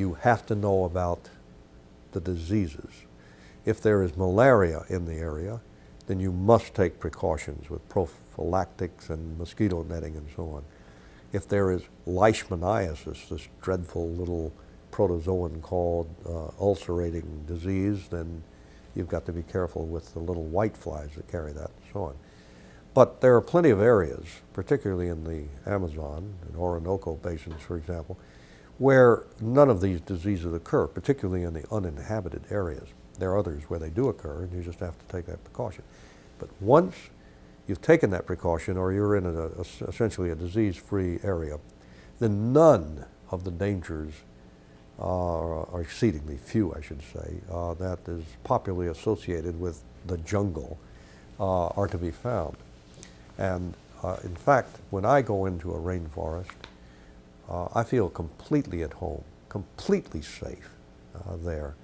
you have to know about the diseases. If there is malaria in the area, then you must take precautions with prophylactics and mosquito netting and so on. If there is leishmaniasis, this dreadful little protozoan called ulcerating disease, then you've got to be careful with the little white flies that carry that and so on. But there are plenty of areas, particularly in the Amazon and Orinoco basins, for example, where none of these diseases occur, particularly in the uninhabited areas. There are others where they do occur, and you just have to take that precaution. But once you've taken that precaution, or you're in essentially a disease-free area, then none of the dangers are exceedingly few, I should say, that is popularly associated with the jungle are to be found. And in fact, when I go into a rainforest, I feel completely at home, completely safe there.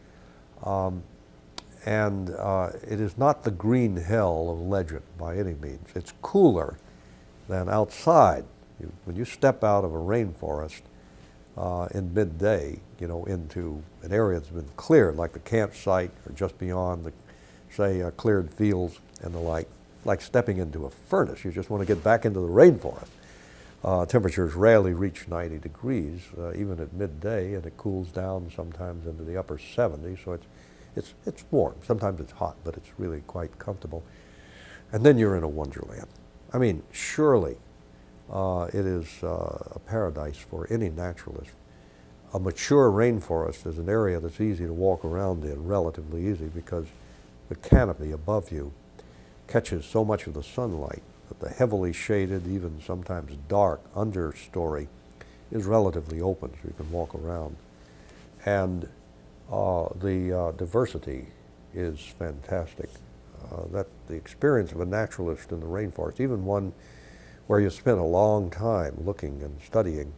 And it is not the green hell of legend by any means. It's cooler than outside. When you step out of a rainforest in midday, into an area that's been cleared, like the campsite or just beyond the, say, cleared fields and the like stepping into a furnace. You just want to get back into the rainforest. Temperatures rarely reach 90 degrees, even at midday, and it cools down sometimes into the upper 70s, so it's warm. Sometimes it's hot, but it's really quite comfortable. And then you're in a wonderland. I mean, surely it is a paradise for any naturalist. A mature rainforest is an area that's easy to walk around in, relatively easy, because the canopy above you catches so much of the sunlight that the heavily shaded, even sometimes dark understory is relatively open, so you can walk around. And the diversity is fantastic. That the experience of a naturalist in the rainforest, even one where you spent a long time looking and studying,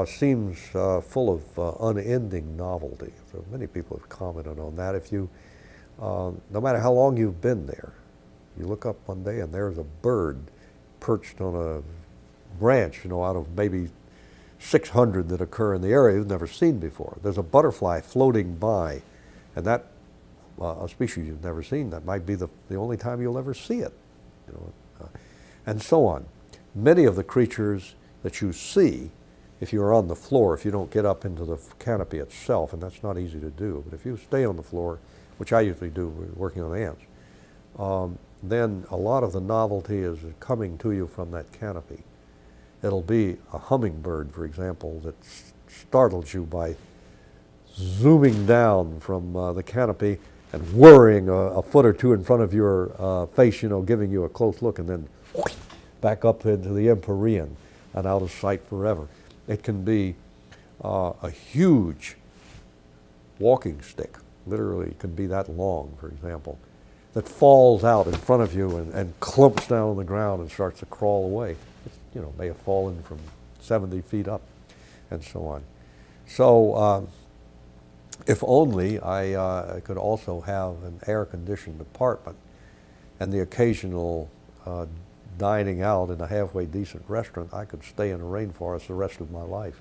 seems full of unending novelty. So many people have commented on that. If you, no matter how long you've been there, you look up one day and there's a bird perched on a branch, out of maybe 600 that occur in the area you've never seen before. There's a butterfly floating by, and that, a species you've never seen, that might be the only time you'll ever see it, and so on. Many of the creatures that you see, if you're on the floor, if you don't get up into the canopy itself, and that's not easy to do, but if you stay on the floor, which I usually do working on ants, then a lot of the novelty is coming to you from that canopy. It'll be a hummingbird, for example, that startles you by zooming down from the canopy and whirring a foot or two in front of your face, giving you a close look, and then back up into the empyrean and out of sight forever. It can be a huge walking stick, literally it can be that long, for example, that falls out in front of you and clumps down on the ground and starts to crawl away. It may have fallen from 70 feet up and so on. So if only I could also have an air-conditioned apartment and the occasional dining out in a halfway decent restaurant, I could stay in a rainforest the rest of my life.